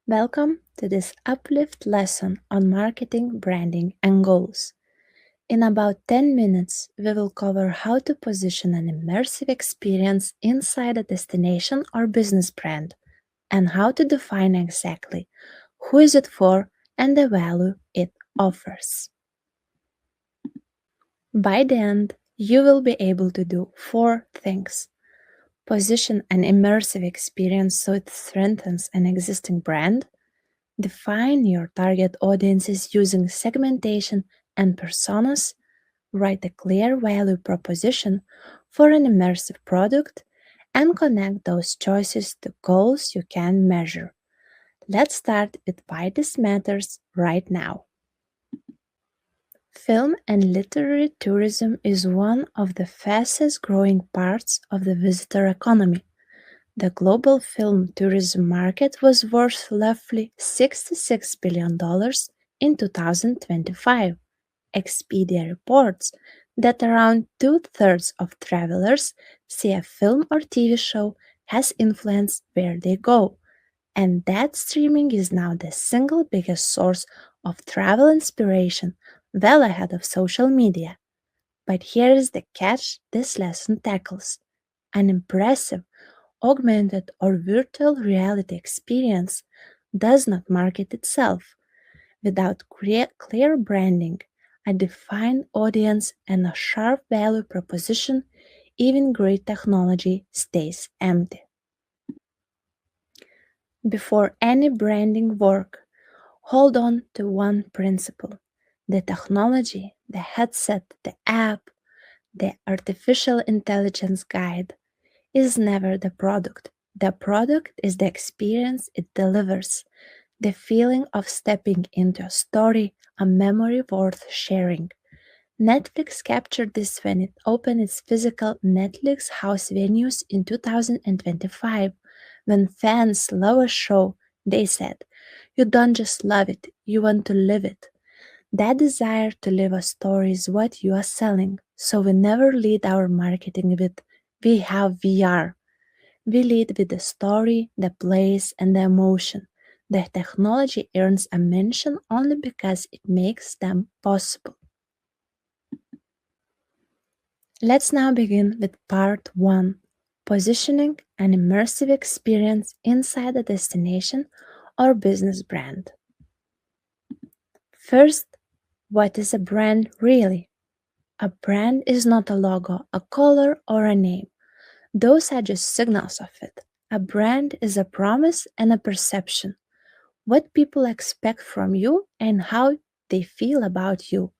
Welcome to this uplift lesson on marketing, branding, and goals. In about 10 minutes, we will cover how to position an immersive experience inside a destination or business brand, and how to define exactly who is it for and the value it offers. By the end, you will be able to do four things. Position an immersive experience so it strengthens an existing brand. Define your target audiences using segmentation and personas. Write a clear value proposition for an immersive product and connect those choices to goals you can measure. Let's start with why this matters right now. Film and literary tourism is one of the fastest growing parts of the visitor economy. The global film tourism market was worth roughly $66 billion in 2025. Expedia reports that around two-thirds of travelers see a film or TV show has influenced where they go, and that streaming is now the single biggest source of travel inspiration, well ahead of social media. But here is the catch this lesson tackles. An impressive augmented or virtual reality experience does not market itself. Without clear branding, a defined audience, and a sharp value proposition, even great technology stays empty. Before any branding work, hold on to one principle. The technology, the headset, the app, the artificial intelligence guide is never the product. The product is the experience it delivers, the feeling of stepping into a story, a memory worth sharing. Netflix captured this when it opened its physical Netflix House venues in 2025. When fans love a show, they said, "You don't just love it, you want to live it." That desire to live a story is what you are selling. So we never lead our marketing with, "We have VR." We lead with the story, the place, and the emotion. The technology earns a mention only because it makes them possible. Let's now begin with part 1, positioning an immersive experience inside a destination or business brand. First, what is a brand really? A brand is not a logo, a color, or a name. Those are just signals of it. A brand is a promise and a perception. What people expect from you and how they feel about you.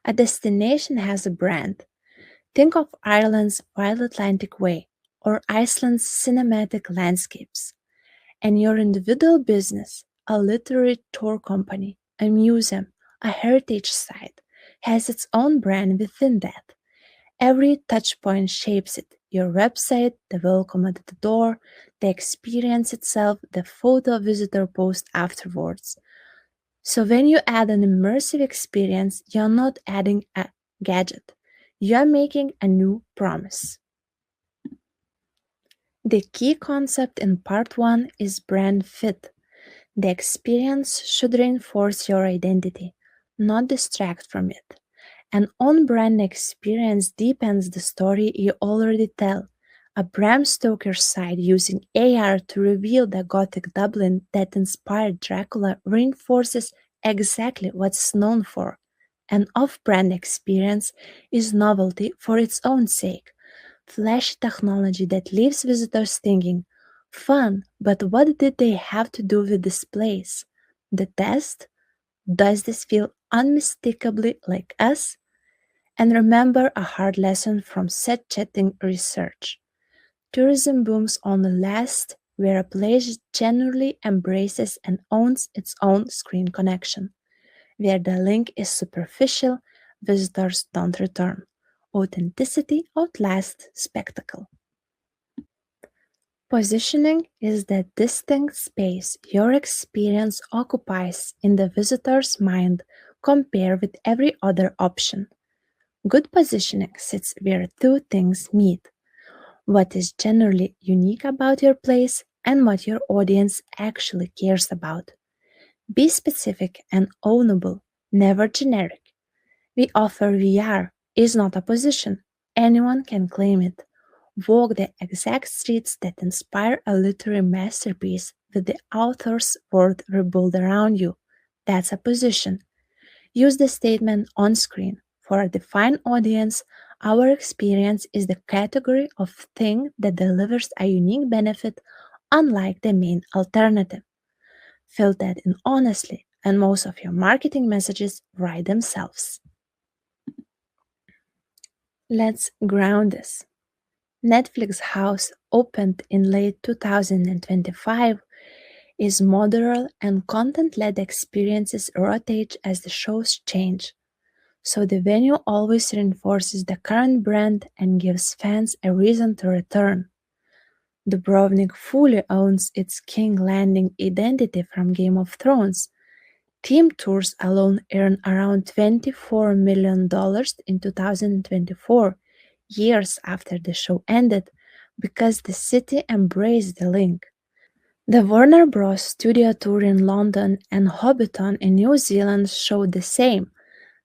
A destination has a brand. Think of Ireland's Wild Atlantic Way or Iceland's cinematic landscapes. And your individual business, a literary tour company, a museum, a heritage site, has its own brand within that. Every touchpoint shapes it. Your website, the welcome at the door, the experience itself, the photo visitor post afterwards. So when you add an immersive experience, you're not adding a gadget. You're making a new promise. The key concept in part 1 is brand fit. The experience should reinforce your identity, not distract from it. An on-brand experience deepens the story you already tell. A Bram Stoker site using AR to reveal the Gothic Dublin that inspired Dracula reinforces exactly what it's known for. An off-brand experience is novelty for its own sake. Flashy technology that leaves visitors thinking, "Fun, but what did they have to do with this place?" The test? Does this feel unmistakably like us? And remember a hard lesson from set chatting research. Tourism booms only last where a place genuinely embraces and owns its own screen connection. Where the link is superficial, visitors don't return. Authenticity outlasts spectacle. Positioning is the distinct space your experience occupies in the visitor's mind compared with every other option. Good positioning sits where two things meet: what is generally unique about your place and what your audience actually cares about. Be specific and ownable, never generic. We offer VR is not a position. Anyone can claim it. Walk the exact streets that inspire a literary masterpiece with the author's world rebuilt around you. That's a position. Use the statement on screen. For a defined audience, our experience is the category of thing that delivers a unique benefit unlike the main alternative. Fill that in honestly, and most of your marketing messages write themselves. Let's ground this. Netflix House opened in late 2025 is modular and content-led experiences rotate as the shows change. So the venue always reinforces the current brand and gives fans a reason to return. Dubrovnik fully owns its King Landing identity from Game of Thrones. Team tours alone earned around $24 million in 2024, years after the show ended, because the city embraced the link. The Warner Bros. Studio tour in London and Hobbiton in New Zealand showed the same,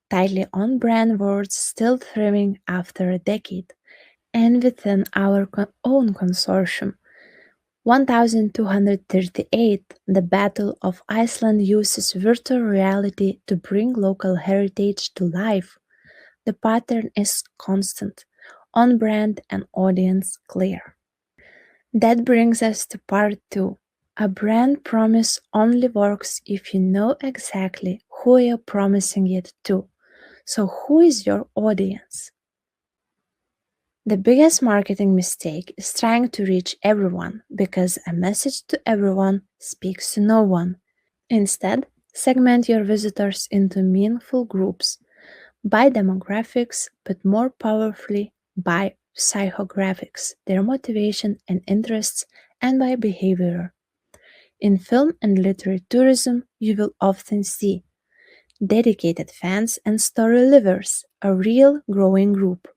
tightly on-brand words still thriving after a decade. And within our own consortium, 1238, the Battle of Iceland uses virtual reality to bring local heritage to life. The pattern is constant, on brand and audience clear. That brings us to part two. A brand promise only works if you know exactly who you're promising it to. So, who is your audience? The biggest marketing mistake is trying to reach everyone because a message to everyone speaks to no one. Instead, segment your visitors into meaningful groups by demographics, but more powerfully by psychographics, their motivation and interests, and by behavior. In film and literary tourism, you will often see dedicated fans and story livers, a real growing group.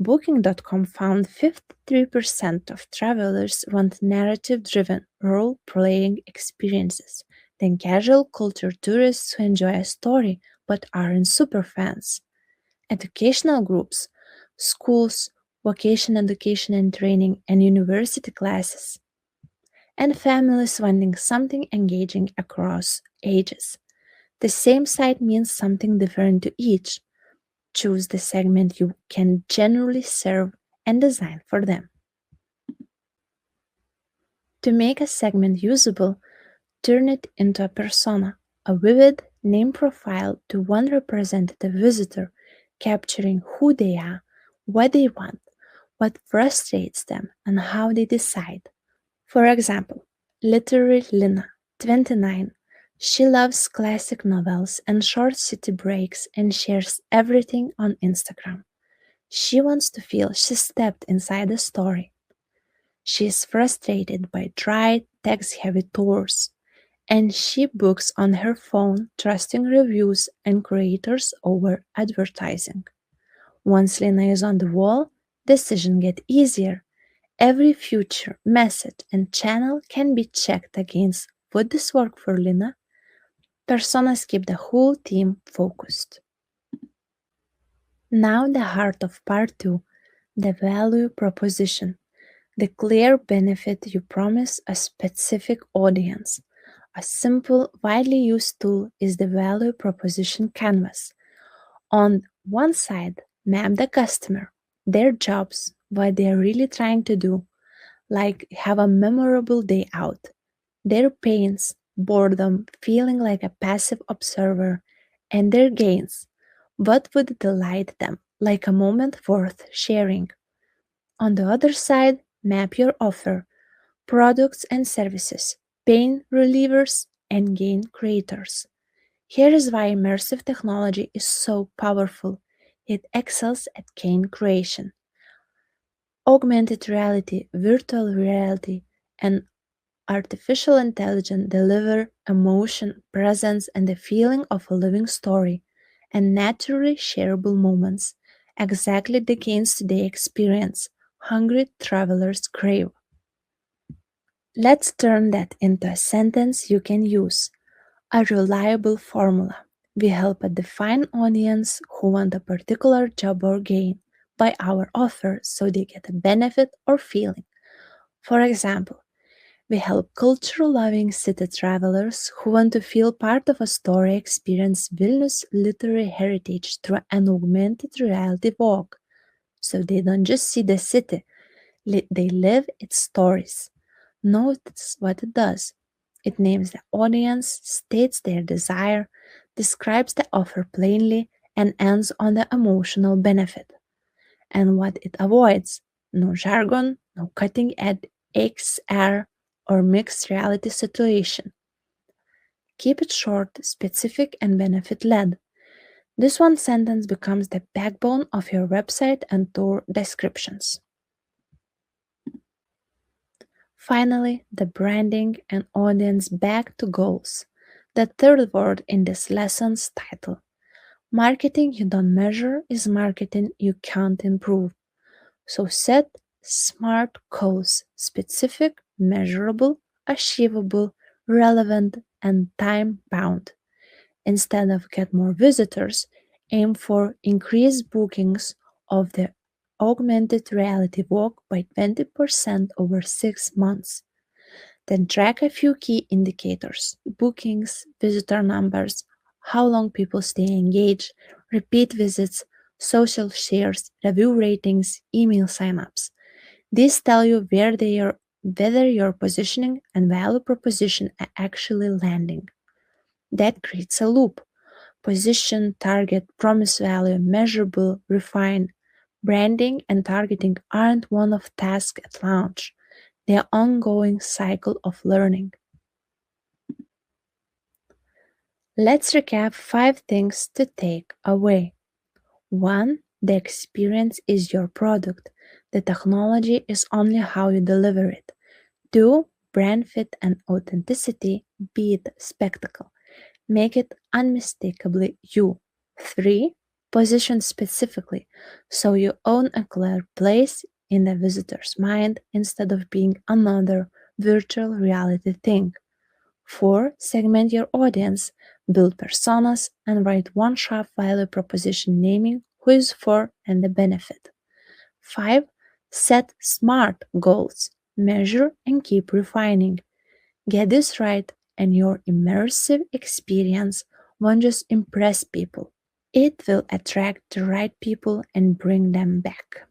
Booking.com found 53% of travelers want narrative driven, role playing experiences than casual culture tourists who enjoy a story but aren't superfans. Educational groups, schools, vocation education and training, and university classes, and families wanting something engaging across ages. The same site means something different to each. Choose the segment you can generally serve and design for them. To make a segment usable, turn it into a persona, a vivid name profile to one representative visitor, capturing who they are, what they want, what frustrates them, and how they decide. For example, literary Lina, 29. She loves classic novels and short city breaks and shares everything on Instagram. She wants to feel she stepped inside a story. She is frustrated by dry, text heavy tours, and she books on her phone, trusting reviews and creators over advertising. Once Lena is on the wall, decisions get easier. Every future message and channel can be checked against would this work for Lena? Personas keep the whole team focused. Now the heart of part 2, the value proposition. The clear benefit you promise a specific audience. A simple, widely used tool is the value proposition canvas. On one side, map the customer, their jobs, what they're really trying to do, like have a memorable day out, their pains, boredom, feeling like a passive observer, and their gains, what would delight them, like a moment worth sharing. On the other side, map your offer, products and services, pain relievers, and gain creators. Here is why immersive technology is so powerful. It excels at gain creation. Augmented reality, virtual reality, and artificial intelligence deliver emotion, presence, and the feeling of a living story, and naturally shareable moments, exactly the gains today experience, hungry travelers crave. Let's turn that into a sentence you can use. A reliable formula. We help a defined audience who want a particular job or gain by our offer so they get a benefit or feeling. For example, we help culture loving city travelers who want to feel part of a story experience Vilnius literary heritage through an augmented reality walk. So they don't just see the city, they live its stories. Notice what it does. It names the audience, states their desire, describes the offer plainly, and ends on the emotional benefit. And what it avoids: no jargon, no cutting edge XR or mixed reality situation. Keep it short, specific, and benefit led. This one sentence becomes the backbone of your website and tour descriptions. Finally, the branding and audience back to goals. The third word in this lesson's title. Marketing you don't measure is marketing you can't improve. So set SMART goals: specific, measurable, achievable, relevant, and time bound. Instead of get more visitors, aim for increased bookings of the augmented reality walk by 20% over 6 months. Then track a few key indicators: bookings, visitor numbers, how long people stay engaged, repeat visits, social shares, review ratings, email signups. These tell you whether your positioning and value proposition are actually landing. That creates a loop. Position, target, promise value, measurable, refine. Branding and targeting aren't one-off tasks at launch. They are ongoing cycle of learning. Let's recap 5 things to take away. 1. The experience is your product. The technology is only how you deliver it. 2. Brand fit and authenticity beat spectacle. Make it unmistakably you. 3. Position specifically so you own a clear place in the visitor's mind instead of being another virtual reality thing. 4. Segment your audience, build personas, and write one sharp value proposition naming who is for and the benefit. 5. Set SMART goals, measure and keep refining. Get this right, and your immersive experience won't just impress people, it will attract the right people and bring them back.